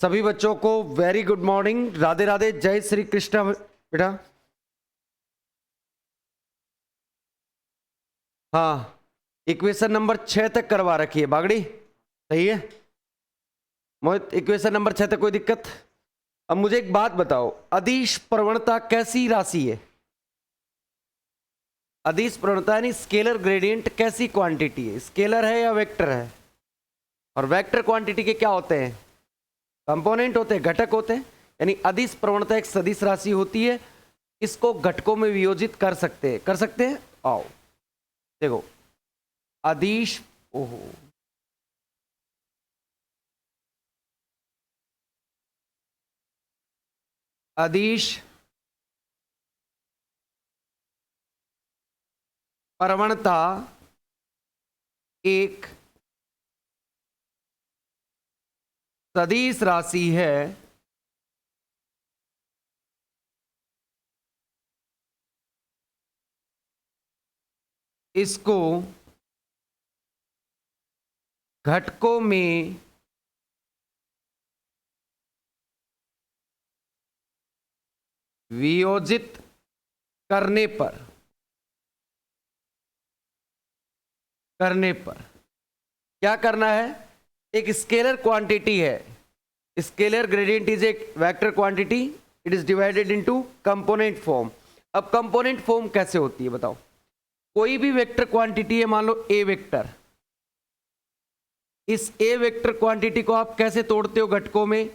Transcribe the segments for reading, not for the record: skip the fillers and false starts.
सभी बच्चों को very good morning, Radhe Radhe, जय श्री कृष्ण। बेटा हाँ, इक्वेशन नंबर 6 तक करवा रखी है बागड़ी, सही है मोहित? इक्वेशन नंबर 6 तक कोई दिक्कत? अब मुझे एक बात बताओ, अदिश प्रवणता कैसी राशि है? अदिश प्रवणता यानी स्केलर ग्रेडियंट कैसी क्वांटिटी है? स्केलर है या वेक्टर है? और वेक्टर क्वांटिटी के क्या होते हैं? कंपोनेंट होते हैं, घटक होते हैं। यानी अदिश प्रवणता एक सदिश राशि होती है, इसको घटकों में वियोजित कर सकते हैं। कर सकते हैं? आओ देखो, अदिश, ओहो, अदिश प्रवणता एक सदिश राशि है इसको घटकों में वियोजित करने पर क्या करना है? एक स्केलर क्वांटिटी है, स्केलर ग्रेडियंट इज एक vector quantity, it is divided into component form. अब कंपोनेंट फॉर्म कैसे होती है बताओ? कोई भी वेक्टर क्वांटिटी है, मान लो ए वेक्टर, इस ए वेक्टर क्वांटिटी को आप कैसे तोड़ते हो घटकों में?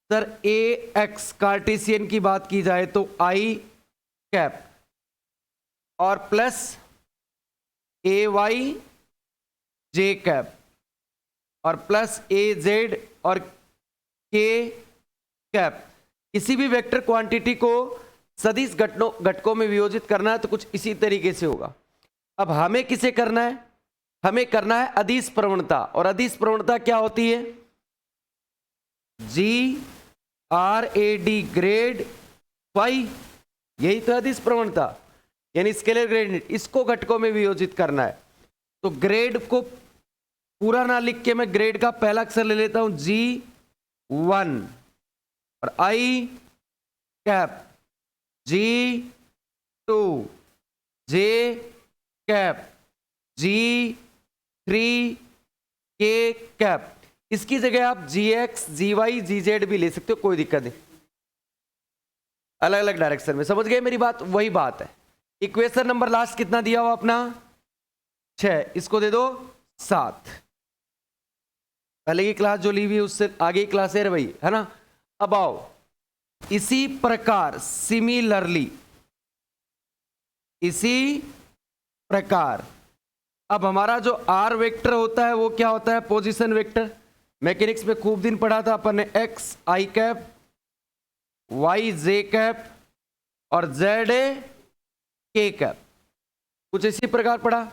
सर ए एक्स कार्टेशियन की बात की जाए तो आई कैप और प्लस ए वाई जे कैप और प्लस ए जेड और के कैप। किसी भी वेक्टर क्वांटिटी को सदिश घटकों में वियोजित करना है तो कुछ इसी तरीके से होगा। अब हमें किसे करना है? हमें करना है अदिश प्रवणता, और अदिश प्रवणता क्या होती है? GRAD, ग्रेड फाई, यही तो अदिश प्रवणता, यानी स्केलर ग्रेडियंट, इसको घटकों में वियोजित करना है। तो ग्रेड को पूरा ना लिख के मैं ग्रेड का पहला अक्षर ले लेता हूं G1 और आई कैप G2, जे कैप G3, के कैप। इसकी जगह आप GX, GY, GZ भी ले सकते हो, कोई दिक्कत नहीं, अलग अलग डायरेक्शन में। समझ गए मेरी बात? वही बात है। इक्वेशन नंबर लास्ट कितना दिया हुआ अपना? 6, इसको दे दो 7। पहले की क्लास जो ली हुई उससे आगे की क्लास है भाई, है ना? अब आओ, इसी प्रकार सिमिलरली, इसी प्रकार अब हमारा जो आर वेक्टर होता है वो क्या होता है? Position vector. मैकेनिक्स में खूब दिन पढ़ा था अपन ने, एक्स आई कैप, वाई जे कैप और जेड ए के कैप, कुछ इसी प्रकार पढ़ा।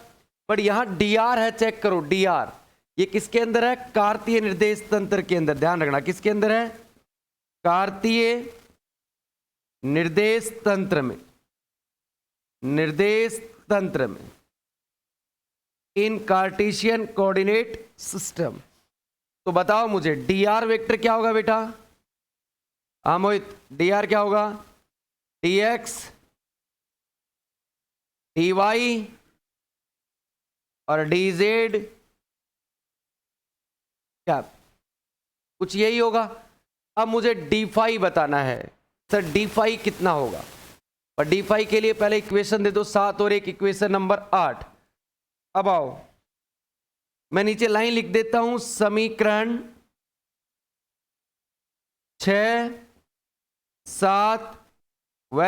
बट यहां डी आर है, चेक करो डी आर, ये किसके अंदर है? कार्तीय निर्देश तंत्र के अंदर। ध्यान रखना किसके अंदर है? कार्तीय निर्देश तंत्र में, निर्देश तंत्र में, इन कार्टेशियन कोऑर्डिनेट सिस्टम। तो बताओ मुझे डी आर वेक्टर क्या होगा बेटा? हाँ मोहित, डी आर क्या होगा? डी एक्स, डी वाई और डी जेड क्या, कुछ यही होगा। अब मुझे डी फाई बताना है। सर डी फाई कितना होगा? और डी फाई के लिए पहले इक्वेशन दे दो 7 और एक इक्वेशन नंबर 8। अब आओ, मैं नीचे लाइन लिख देता हूं, समीकरण 6, 7 व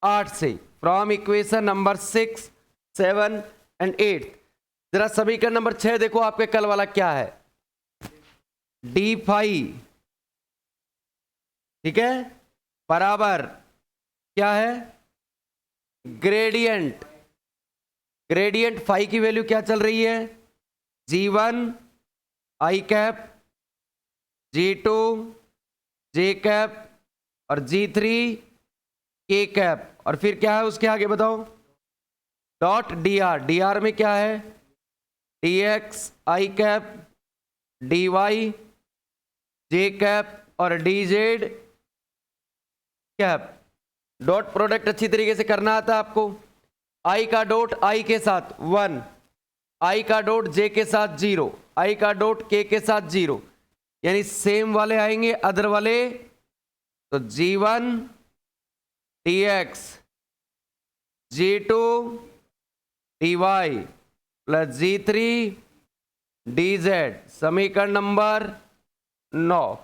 8 से, फ्रॉम इक्वेशन नंबर 6, 7 एंड 8। जरा समीकरण नंबर 6 देखो, आपके कल वाला क्या है? डी फाई, ठीक है, बराबर क्या है? ग्रेडियंट। ग्रेडियंट फाई की वैल्यू क्या चल रही है? G1 आई कैप, G2 जे कैप और G3 के कैप, और फिर क्या है उसके आगे बताओ? Dot D R. D R में क्या है? डी एक्स आई कैप, डी वाई जे कैप और D Z cap. Dot product अच्छी तरीके से करना आता है आपको। आई का डॉट आई के साथ 1, आई का डॉट जे के साथ 0, आई का डॉट के साथ 0, यानी सेम वाले आएंगे, अदर वाले तो G1 dx G2 dy plus G3 dz। समीकरण नंबर 9।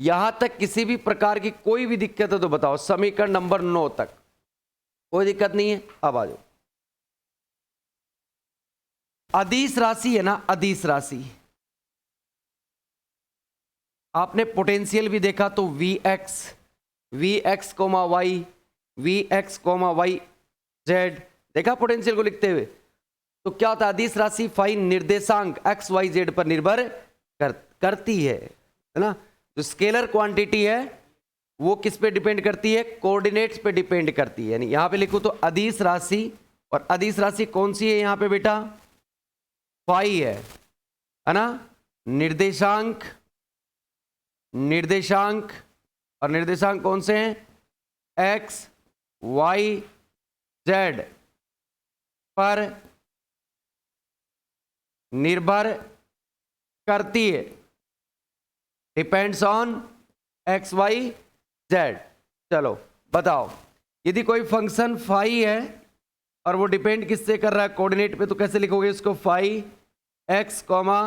यहां तक किसी भी प्रकार की कोई भी दिक्कत है तो बताओ। समीकरण नंबर 9 तक कोई दिक्कत नहीं है। अब आ जाओ, अदिश राशि है ना, अदिश राशि। आपने पोटेंशियल भी देखा तो Vx comma Y, Vx comma Y Z, देखा पोटेंशियल को लिखते हुए। तो क्या होता है, अदिश राशि फाई निर्देशांक x y z पर निर्भर करती है ना। जो स्केलर क्वांटिटी है वो किस पे डिपेंड करती है, कोऑर्डिनेट्स पे डिपेंड करती है। यानी यहां पे लिखूं तो अदिश राशि, और अदिश राशि कौन सी है यहां पे बेटा, फाई है ना। निर्देशांक, निर्देशांक और निर्देशांक कौन से हैं, x y z पर निर्भर करती है, depends on X Y Z. चलो बताओ, यदि कोई फंक्शन फाई है और वो डिपेंड किससे कर रहा है, कोऑर्डिनेट पे, तो कैसे लिखोगे इसको, phi X comma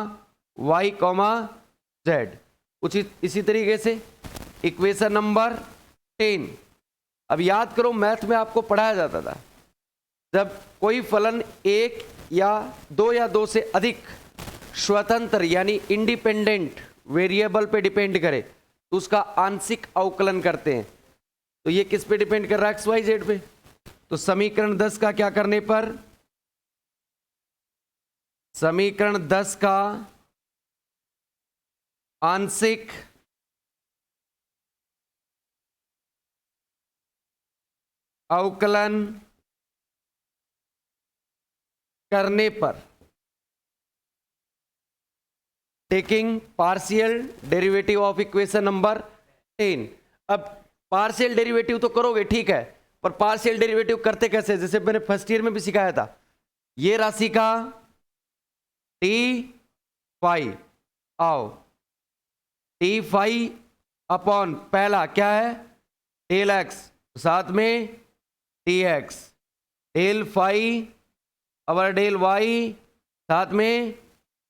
Y comma Z. कुछ इसी तरीके से इक्वेशन नंबर 10। अब याद करो, मैथ में आपको पढ़ाया जाता था, जब कोई फलन एक या दो से अधिक स्वतंत्र यानी इंडिपेंडेंट वेरिएबल पे डिपेंड करे तो उसका आंशिक अवकलन करते हैं। तो ये किस पे डिपेंड कर रहा है, एक्स वाई जेड पे। तो समीकरण 10 का क्या करने पर, समीकरण 10 का आंशिक अवकलन करने पर, taking partial derivative of equation number 10। अब पार्शियल डेरिवेटिव तो करोगे ठीक है, पर पार्शियल डेरिवेटिव करते कैसे, जैसे मैंने फर्स्ट ईयर में भी सिखाया था। ये राशि का टी फाई, आओ टी फाई अपॉन पहला क्या है, डेल एक्स, साथ में टी एक्स, डेल फाई और डेल वाई, साथ में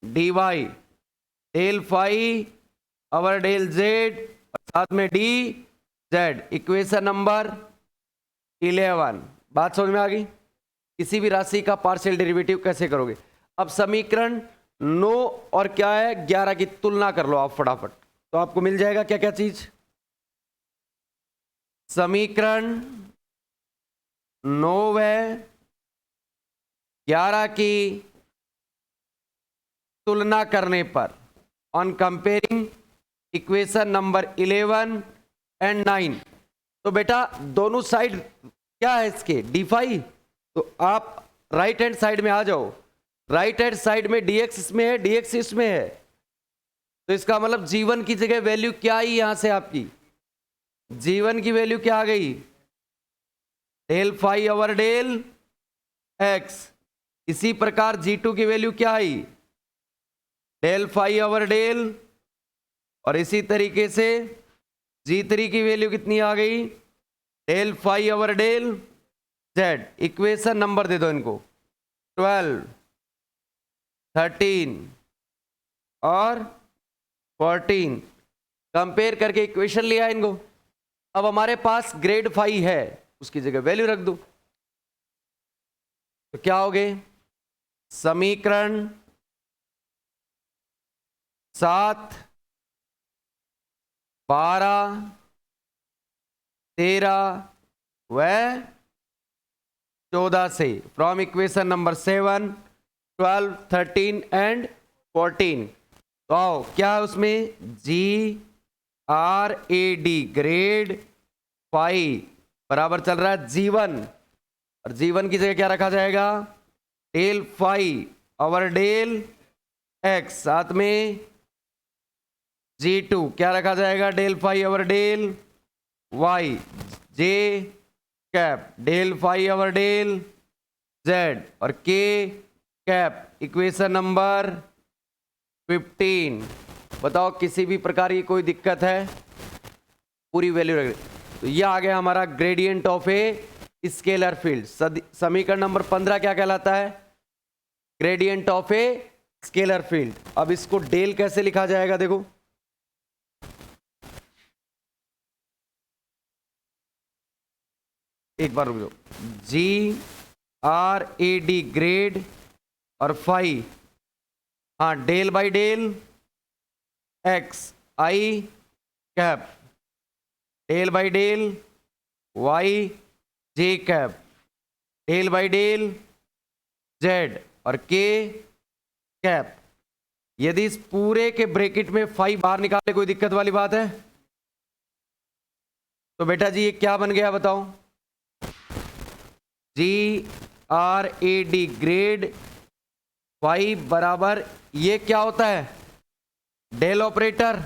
डी वाई, डेल फाई और डेल जेड, साथ में डी जेड। Equation number 11। बात समझ में आ गई। किसी भी राशि का पार्शियल डेरिवेटिव कैसे करोगे। अब समीकरण 9 और क्या है 11 की तुलना कर लो आप फटाफट, तो आपको मिल जाएगा क्या क्या चीज। समीकरण 9 व 11 की तुलना करने पर, on comparing equation number 11 and 9, तो बेटा दोनों साइड क्या है इसके, डी फाई। तो आप राइट हैंड साइड में आ जाओ, राइट हैंड साइड में dx इसमें है, dx इसमें है, तो इसका मतलब g1 की जगह वैल्यू क्या आई यहां से, आपकी g1 की वैल्यू क्या आ गई, del phi over del x। इसी प्रकार g2 की वैल्यू क्या आई, डेल फाई ओवर डेल, और इसी तरीके से g3 की वैल्यू कितनी आ गई, del phi over del z। Equation number दे दो इनको, 12, 13 और 14, कंपेयर करके इक्वेशन लिया इनको। अब हमारे पास ग्रेड फाई है, उसकी जगह वैल्यू रख दो, तो क्या हो गए, समीकरण 7, 12, 13 व 14 से, फ्रॉम इक्वेशन नंबर 7, 12, 13 एंड 14। तो आओ क्या है उसमें, GRAD ग्रेड फाई बराबर चल रहा है G1, और G1 की जगह क्या रखा जाएगा, del phi over del x, साथ में G2 क्या रखा जाएगा, del phi over del Y, जे cap del phi over del Z, और के कैप इक्वेशन नंबर 15। बताओ किसी भी प्रकार की कोई दिक्कत है, पूरी वैल्यू रख। तो ये आ गया हमारा gradient of a scalar field. समीकरण नंबर 15 क्या कहलाता है, gradient of a scalar field. अब इसको डेल कैसे लिखा जाएगा, देखो एक बार रुक जाओ, G R A D grad और फाई, हाँ del by del X I cap, del by del Y J cap, del by del Z और के कैप। यदि इस पूरे के ब्रैकेट में फाई बाहर निकाले, कोई दिक्कत वाली बात है? तो बेटा जी ये क्या बन गया बताओ, G R A D grade phi बराबर, ये क्या होता है, del operator,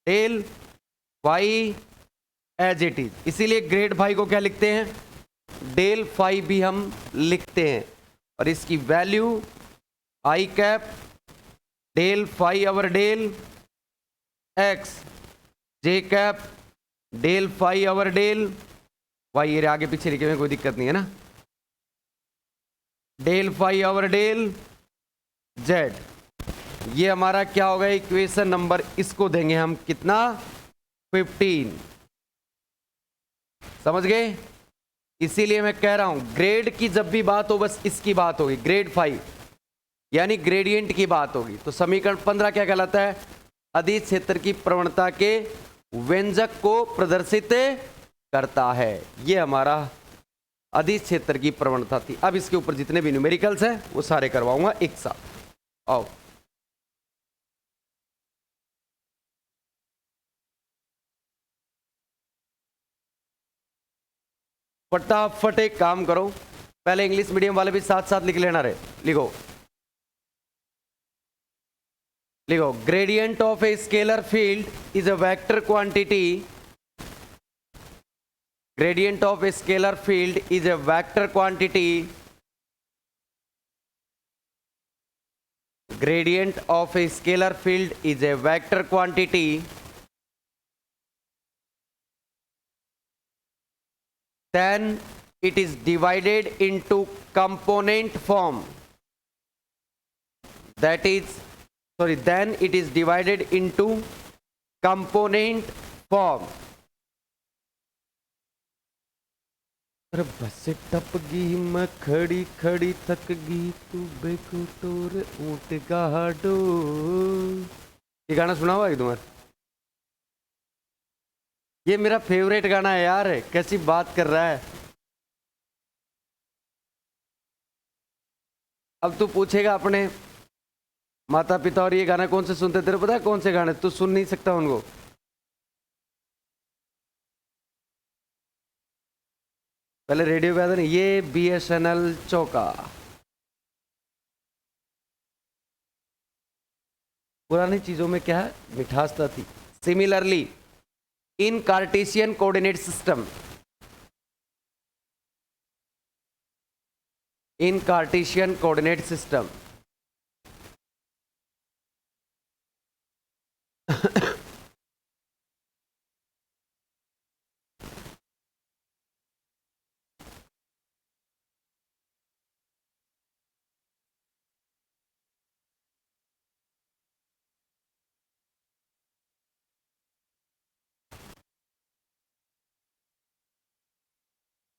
del phi as it is, इसीलिए ग्रेड फाई को क्या लिखते हैं, डेल फाई भी हम लिखते हैं। और इसकी value i cap del phi over del x, j cap del phi over del y, ये आगे पीछे लिखे हुए कोई दिक्कत नहीं है ना, del phi over del z. ये हमारा क्या होगा इक्वेशन नंबर, इसको देंगे हम कितना, 15। समझ गए? इसीलिए मैं कह रहा हूं ग्रेड की जब भी बात हो बस इसकी बात होगी, ग्रेड फाई यानी ग्रेडियंट की बात होगी। तो समीकरण 15 क्या कहलाता है, अदिश क्षेत्र की प्रवणता के व्यंजक को प्रदर्शित करता है। ये हमारा अदिश क्षेत्र की प्रवणता थी। अब इसके ऊपर जितने भी न्यूमेरिकल्स हैं वो सारे करवाऊंगा एक साथ। आओ फटाफट एक काम करो, पहले इंग्लिश मीडियम वाले भी साथ साथ लिख लेना रे। लिखो लिखो, gradient of a scalar field is a vector quantity, gradient of a scalar field is a vector quantity, gradient of a scalar field is a vector quantity then it is divided into component form, that is sorry then it is divided into component form। अरे बस टप गई मैं खड़ी खड़ी थक गई तू बेकुटोर ऊंट गाड़ो। ये गाना सुना हुआ है तुम्हारे? ये मेरा फेवरेट गाना है यार, कैसी बात कर रहा है। अब तू पूछेगा अपने माता पिता और ये गाना कौन से सुनते, तेरे पता है कौन से गाने, तू सुन नहीं सकता उनको। पहले रेडियो पे आता नहीं, ये BSNL चौका। पुरानी चीजों में क्या है, मिठासता थी। Similarly in Cartesian coordinate system, in Cartesian coordinate system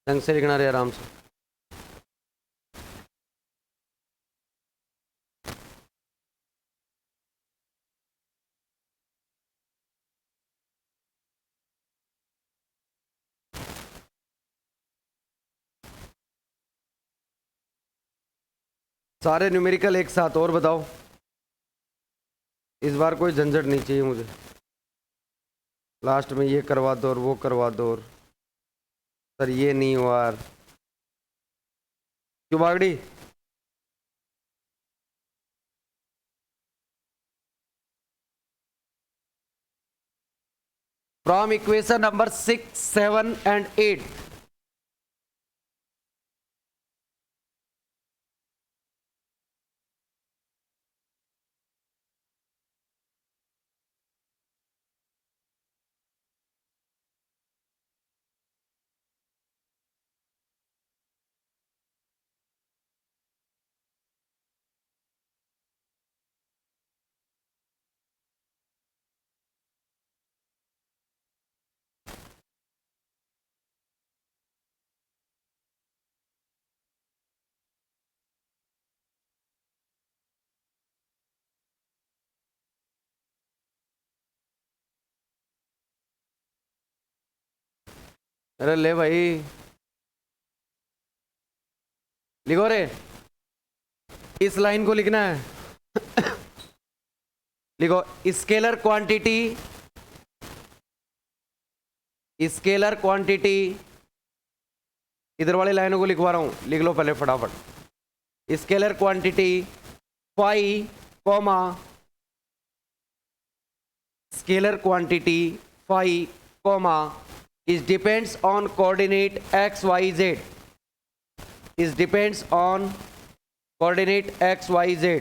ढंग से लिखना रे, आराम से। सारे न्यूमेरिकल एक साथ, और बताओ इस बार कोई झंझट नहीं चाहिए मुझे। लास्ट में ये करवा दो और वो करवा दो, और सर ये नहीं हुआ यार, क्यों बागड़ी? From equation number 6, 7 and 8। अरे ले भाई, लिखो रे, इस लाइन को लिखना है। लिखो स्केलर क्वांटिटी, स्केलर क्वांटिटी, इधर वाली लाइनों को लिखवा रहा हूं, लिख लो पहले फटाफट। Scalar quantity phi comma, scalar quantity phi comma is depends on coordinate x y z, is depends on coordinate x y z।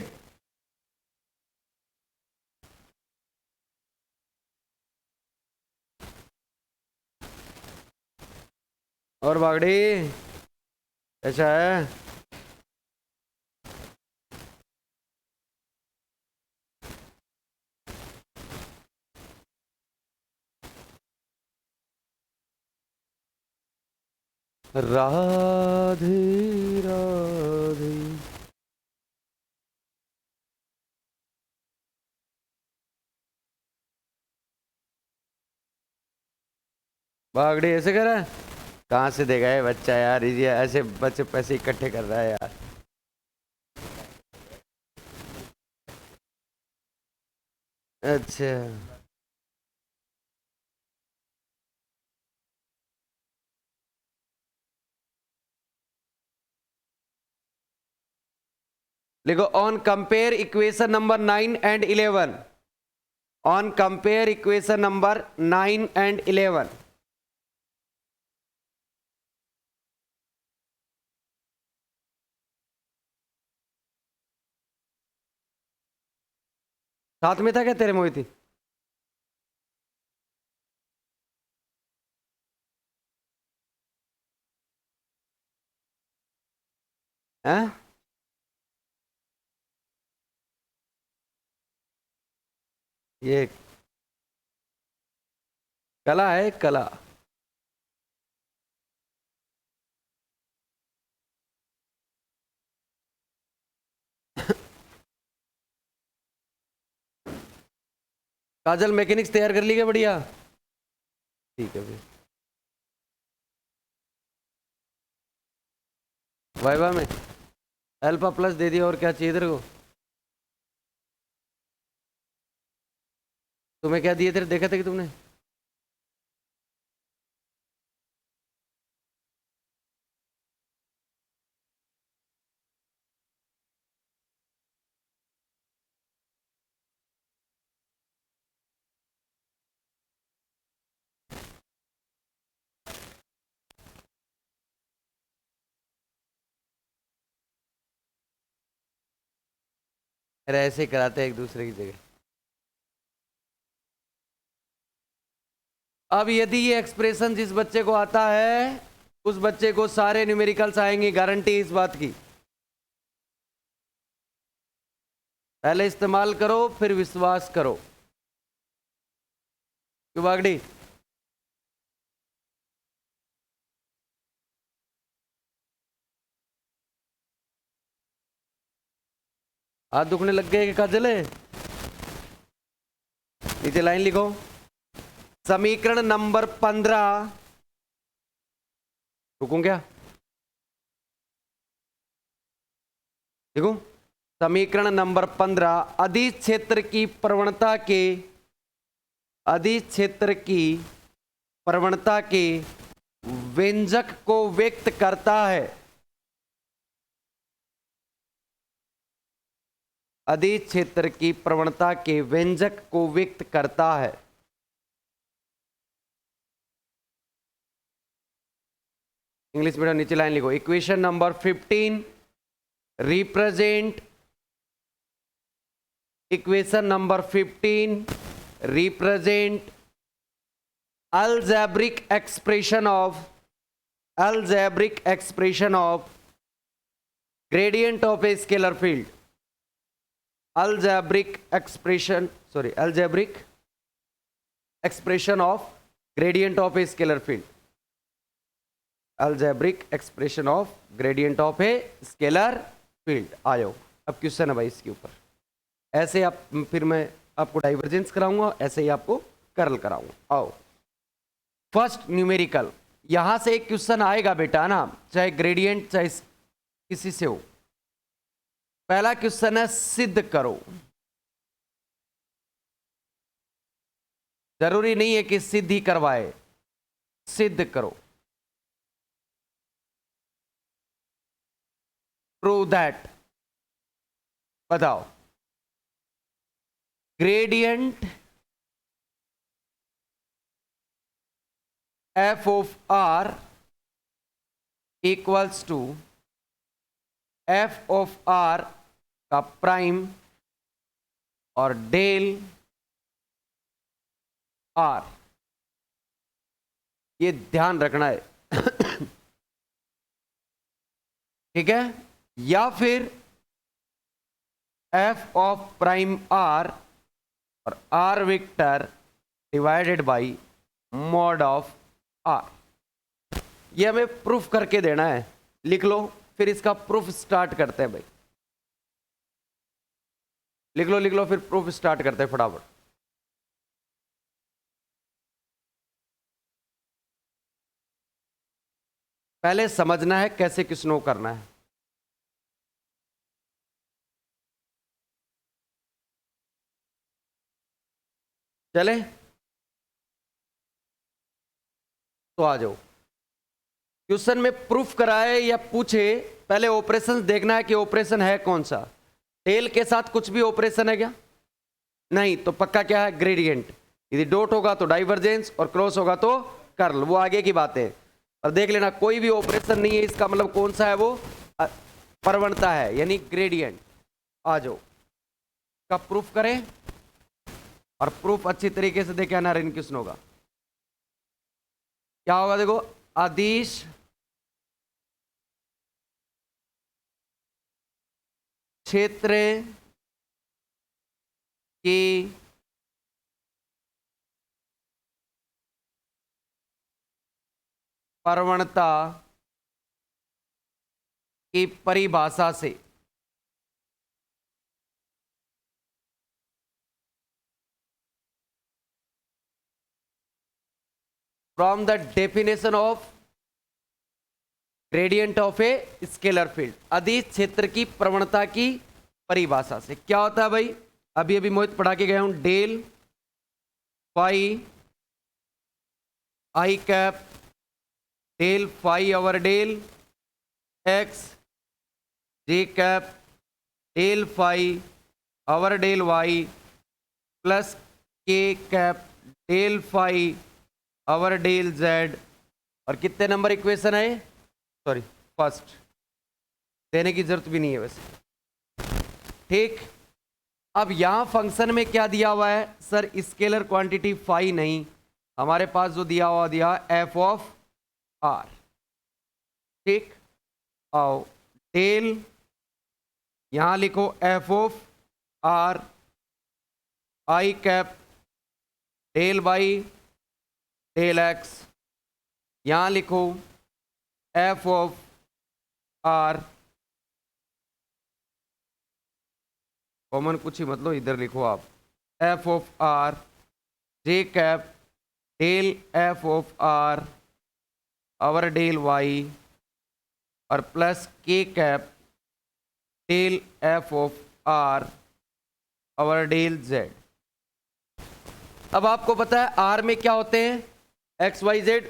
और बागड़ी ऐसा है, राधे राधे। बागड़ी ऐसे कर रहा है, कहाँ से देगा ये बच्चा यार, ये ऐसे बच्चे पैसे इकट्ठे कर रहा है यार। अच्छा लिखो on compare equation number 9 and 11, on compare equation number 9 and 11। साथ में था क्या तेरे मोहिती? हैं? ये कला है, कला। काजल मैकेनिक्स तैयार कर ली क्या? बढ़िया, ठीक है फिर। वाइवा में अल्फा प्लस दे दिया, और क्या चाहिए तेरे को? तुम्हें क्या दिए तेरे, देखा था कि तुमने? अरे ऐसे ही कराते हैं एक दूसरे की जगह। अब यदि ये एक्सप्रेशन जिस बच्चे को आता है, उस बच्चे को सारे न्यूमेरिकल्स आएंगे, गारंटी इस बात की। पहले इस्तेमाल करो फिर विश्वास करो। क्यों बागड़ी? हाथ दुखने लग गए कि काजल है? नीचे लाइन लिखो, समीकरण नंबर 15, रुकूं क्या? देखो समीकरण नंबर 15, अधिक क्षेत्र की प्रवणता के, अधिक क्षेत्र की प्रवणता के व्यंजक को व्यक्त करता है, अधिक क्षेत्र की प्रवणता के व्यंजक को व्यक्त करता है। इंग्लिश मीडियम नीचे लाइन लिखो। Equation number 15 represent, equation number 15 represent algebraic expression of gradient of a scalar field, algebraic expression of gradient of a scalar field, algebraic expression of gradient of a scalar field। आयो अब question है भाई इसके ऊपर, ऐसे आप फिर मैं आपको डाइवर्जेंस कराऊंगा, ऐसे ही आपको कर्ल कराऊंगा। आओ फर्स्ट न्यूमेरिकल, यहां से एक क्वेश्चन आएगा बेटा ना, चाहे ग्रेडियंट चाहे किसी से हो। पहला क्वेश्चन है सिद्ध करो, जरूरी नहीं है कि सिद्ध ही करवाए, सिद्ध करो। प्रूव दैट, बताओ gradient f of r equals to f of r का प्राइम और डेल r, ये ध्यान रखना है ठीक है। या फिर f of प्राइम r और r vector divided by mod of r, ये हमें प्रूफ करके देना है। लिख लो, फिर इसका प्रूफ स्टार्ट करते हैं भाई। लिख लो फिर प्रूफ स्टार्ट करते हैं फटाफट। पहले समझना है कैसे किसनो करना है। चले तो आ जाओ। क्वेश्चन में प्रूफ कराए या पूछे, पहले ऑपरेशन देखना है कि ऑपरेशन है कौन सा। टेल के साथ कुछ भी ऑपरेशन है क्या? नहीं, तो पक्का क्या है? ग्रेडियंट। यदि डॉट होगा तो डाइवर्जेंस और क्रॉस होगा तो कर्ल, वो आगे की बात है। और देख लेना कोई भी ऑपरेशन नहीं है, इसका मतलब कौन सा है? वो प्रवणता है, यानी ग्रेडियंट। आ जाओ का प्रूफ करें, और प्रूफ अच्छी तरीके से देखे आना इन क्वेश्चन होगा। क्या होगा? देखो, अदिश क्षेत्र की प्रवणता की परिभाषा से from the definition of gradient of a scalar field, अदिश क्षेत्र की प्रवणता की परिभाषा से क्या होता है भाई? अभी अभी मोहित पढ़ा के गया हूं। Del phi i cap, del phi over del x j cap, del phi over del y plus k cap del phi over del Z. और कितने नंबर इक्वेशन है? Sorry, first. देने की जरूरत भी नहीं है वैसे, ठीक। अब यहां फंक्शन में क्या दिया हुआ है? सर स्केलर क्वांटिटी फाई नहीं, हमारे पास जो दिया हुआ एफ ऑफ आर, ठीक। आओ डेल, यहां लिखो f of r i cap del by del x, यहां लिखो एफ ऑफ आर, कॉमन कुछ ही मतलब इधर लिखो आप, f of r j cap del f of r over del y और plus k cap del f of r over del z. अब आपको पता है आर में क्या होते हैं? X Y z.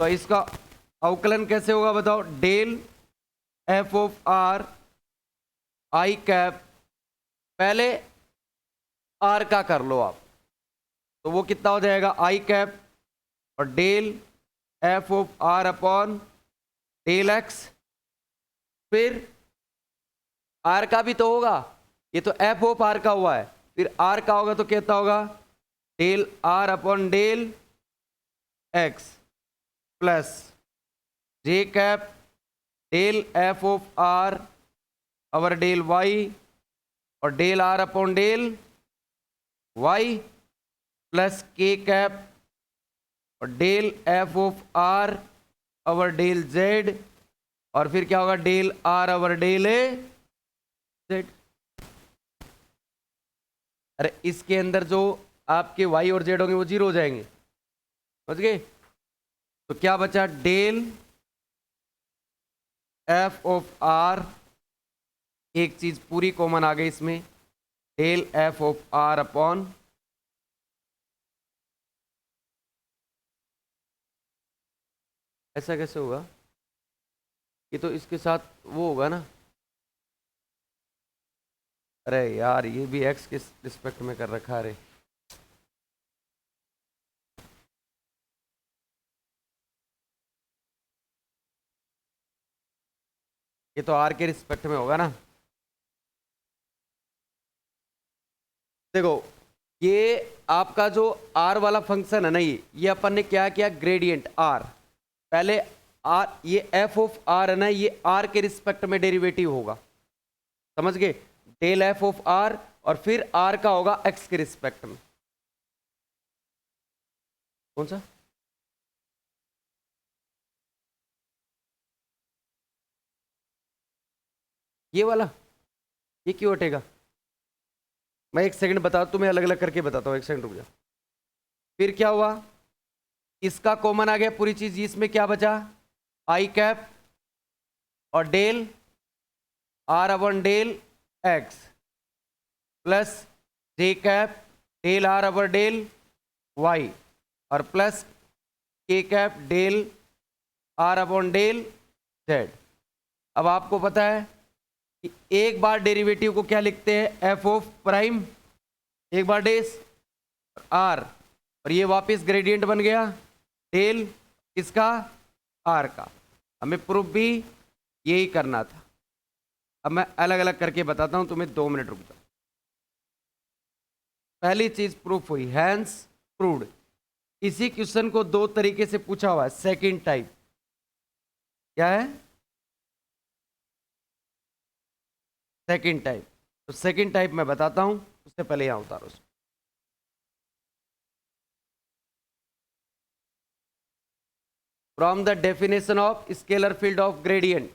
तो इसका अवकलन कैसे होगा बताओ? Del f of r i cap, पहले आर का कर लो आप, तो वो कितना हो जाएगा? आई कैप और del f of r upon del x, फिर आर का भी तो होगा, ये तो एफ ऑफ आर का हुआ है, फिर आर का होगा तो कहता होगा del r upon del x plus j cap del f of r over del y और del r upon del y plus k cap और del f of r over del Z और फिर क्या होगा del r over del a z. अरे इसके अंदर जो आपके वाई और जेड होंगे वो जीरो हो जाएंगे, समझ गए? तो क्या बचा डेल एफ ऑफ आर, एक चीज पूरी कॉमन आ गई इसमें, del f of r upon ऐसा कैसे होगा, ये तो इसके साथ वो होगा ना, अरे यार ये भी एक्स के रिस्पेक्ट में कर रखा है। अरे ये तो आर के रिस्पेक्ट में होगा ना। देखो ये आपका जो आर वाला फंक्शन है ना, ये अपन ने क्या किया, ग्रेडियंट आर, पहले आर, ये एफ ऑफ आर है ना, ये आर के रिस्पेक्ट में डेरिवेटिव होगा, समझ गए? डेल एफ ऑफ आर और फिर आर का होगा एक्स के रिस्पेक्ट में। कौन सा? ये वाला, ये क्यों हटेगा? मैं एक सेकंड बता, तुम्हें अलग अलग करके बताता हूँ, एक सेकंड रुक जा। फिर क्या हुआ, इसका कॉमन आ गया पूरी चीज, इसमें क्या बचा, आई कैप और del r upon del x plus j cap del r over del y और plus k cap del r upon del z. अब आपको पता है कि एक बार डेरिवेटिव को क्या लिखते हैं, एफ ऑफ प्राइम, एक बार डेस आर, और ये वापस ग्रेडियंट बन गया डेल किसका, आर का। हमें प्रूफ भी यही करना था। अब मैं अलग अलग करके बताता हूं तुम्हें, 2 मिनट रुक जाओ। पहली चीज प्रूफ हुई, हैंस प्रूव्ड। इसी क्वेश्चन को 2 तरीके से पूछा हुआ है, सेकंड टाइप क्या है, सेकंड टाइप। तो सेकंड टाइप मैं बताता हूं, उससे पहले यहां उतारो। From the definition of scalar field of gradient,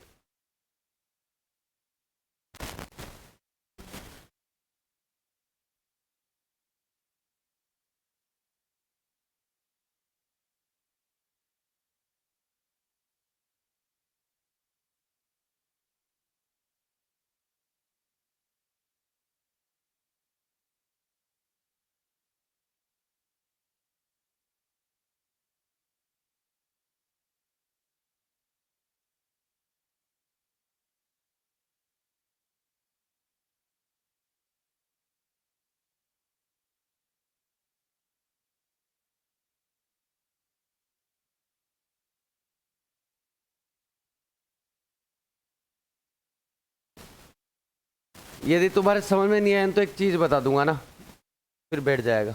यदि तुम्हारे समझ में नहीं आया तो एक चीज बता दूंगा ना, फिर बैठ जाएगा।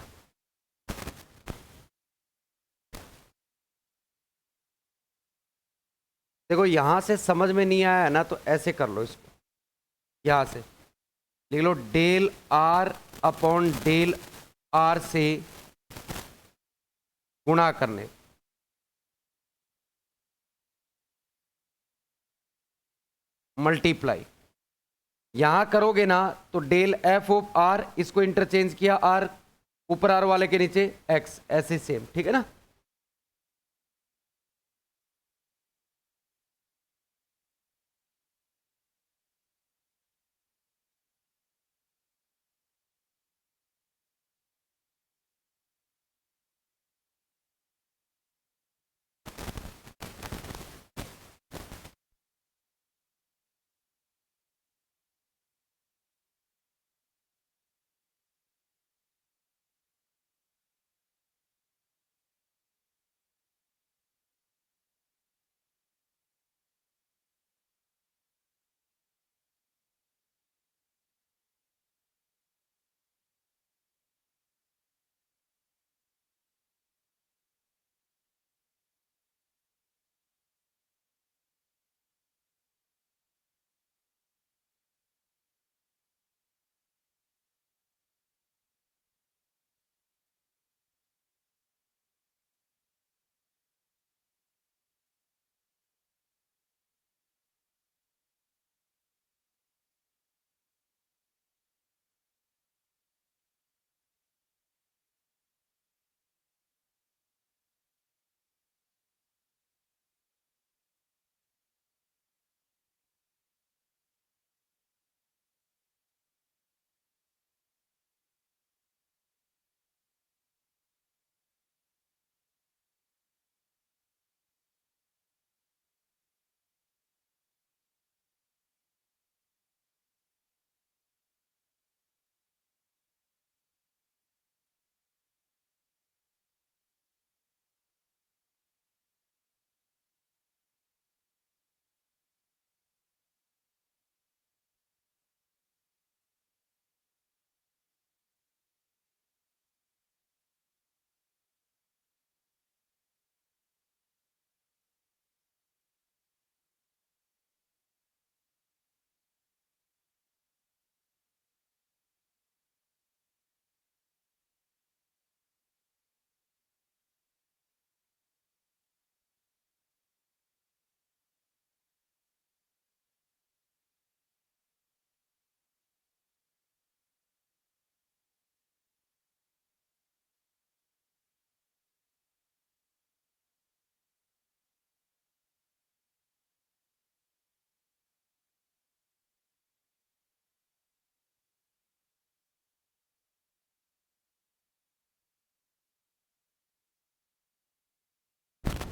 देखो यहां से समझ में नहीं आया ना, तो ऐसे कर लो इसको, यहां से लिख लो del r upon del r से गुणा करने, मल्टीप्लाई। यहां करोगे ना तो डेल एफ ऑफ आर, इसको इंटरचेंज किया आर ऊपर, आर वाले के नीचे एक्स, ऐसे सेम, ठीक है ना।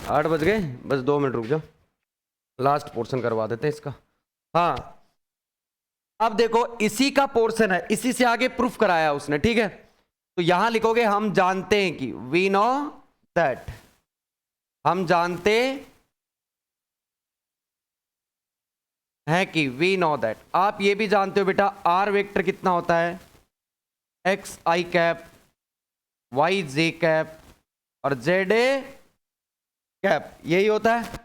8 बज गए, बस 2 मिनट रुक जाओ, लास्ट पोर्शन करवा देते हैं इसका। हाँ अब देखो इसी का पोर्शन है, इसी से आगे प्रूफ कराया उसने, ठीक है। तो यहां लिखोगे हम जानते हैं कि वी नो दैट, हम जानते हैं कि वी नो दैट। आप ये भी जानते हो बेटा आर वेक्टर कितना होता है, एक्स आई कैप, वाई जे कैप और जेड ए कैप, यही होता है।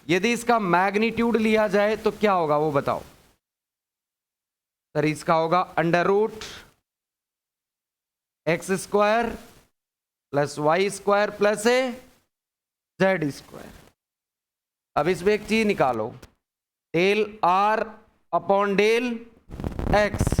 यदि इसका मैग्नीट्यूड लिया जाए तो क्या होगा वो बताओ सर। इसका होगा under root x square plus y square plus a z square. अब इसमें एक चीज निकालो, del r upon del x.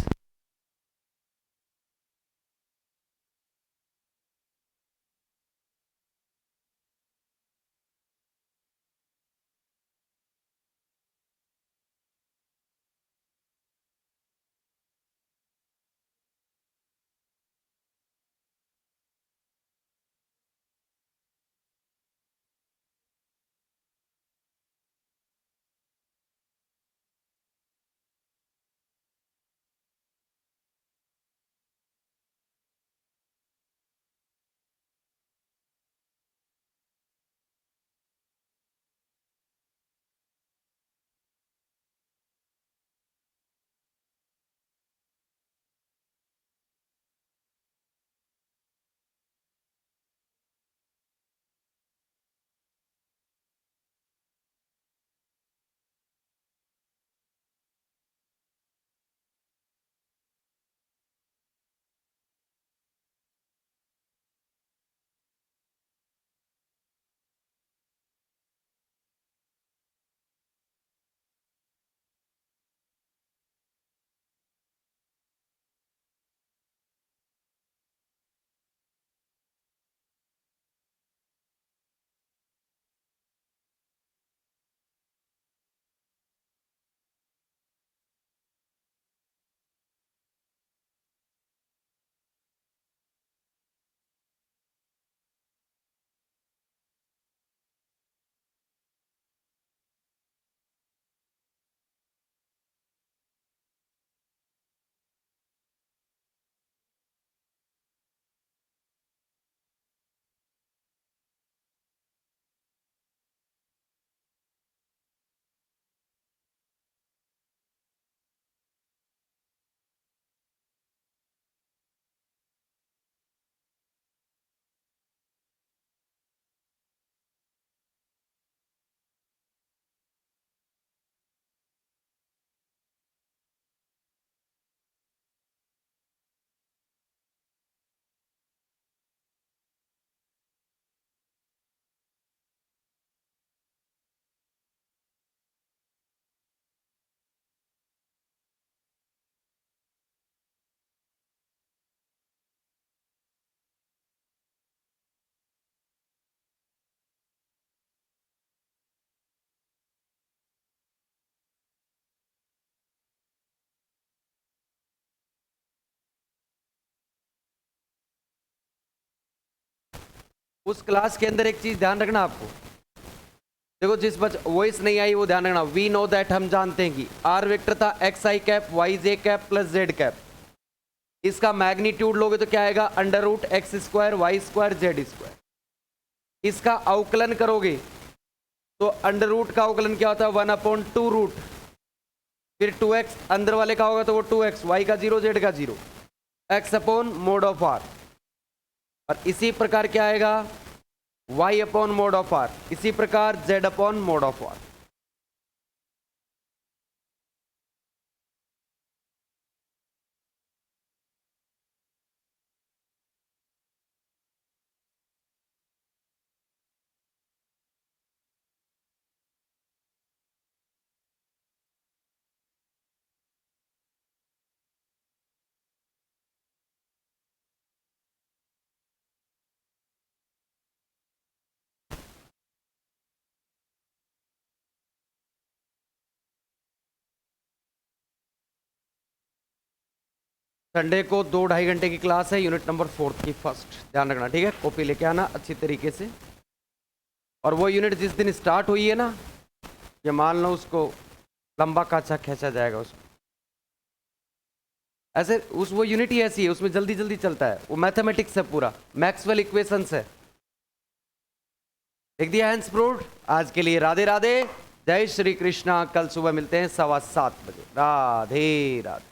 उस क्लास के अंदर एक चीज ध्यान रखना आपको, देखो जिस वॉइस नहीं आई वो ध्यान रखना। वी नो दैट, हम जानते हैं कि आर वेक्टर था एक्स आई कैप वाई जे कैप प्लस जेड कैप। इसका मैग्नीट्यूड लोगे तो क्या आएगा, under root x square y square z square. इसका अवकलन करोगे तो अंडर रूट का अवकलन क्या होता है, 1/2 रूट, फिर 2x अंदर वाले का होगा तो वो 2x, वाई का 0 जेड का 0, x upon mod of r. और इसी प्रकार क्या आएगा, y upon mod of r, इसी प्रकार z upon mod of r. Sunday को 2-2.5 घंटे की क्लास है, यूनिट नंबर 4 की फर्स्ट, ध्यान रखना ठीक है। कॉपी लेके आना अच्छी तरीके से। और वो यूनिट जिस दिन स्टार्ट हुई है ना, ये मान लो उसको लंबा काचा खींचा जाएगा उसको ऐसे, वो यूनिट ही ऐसी है, उसमें जल्दी जल्दी चलता है, वो मैथमेटिक्स है पूरा, मैक्सवेल इक्वेशंस है। लिख दिया हैंड्स प्रूव्ड। आज के लिए राधे राधे, जय श्री कृष्णा। कल सुबह मिलते हैं 7:15 बजे। राधे राधे।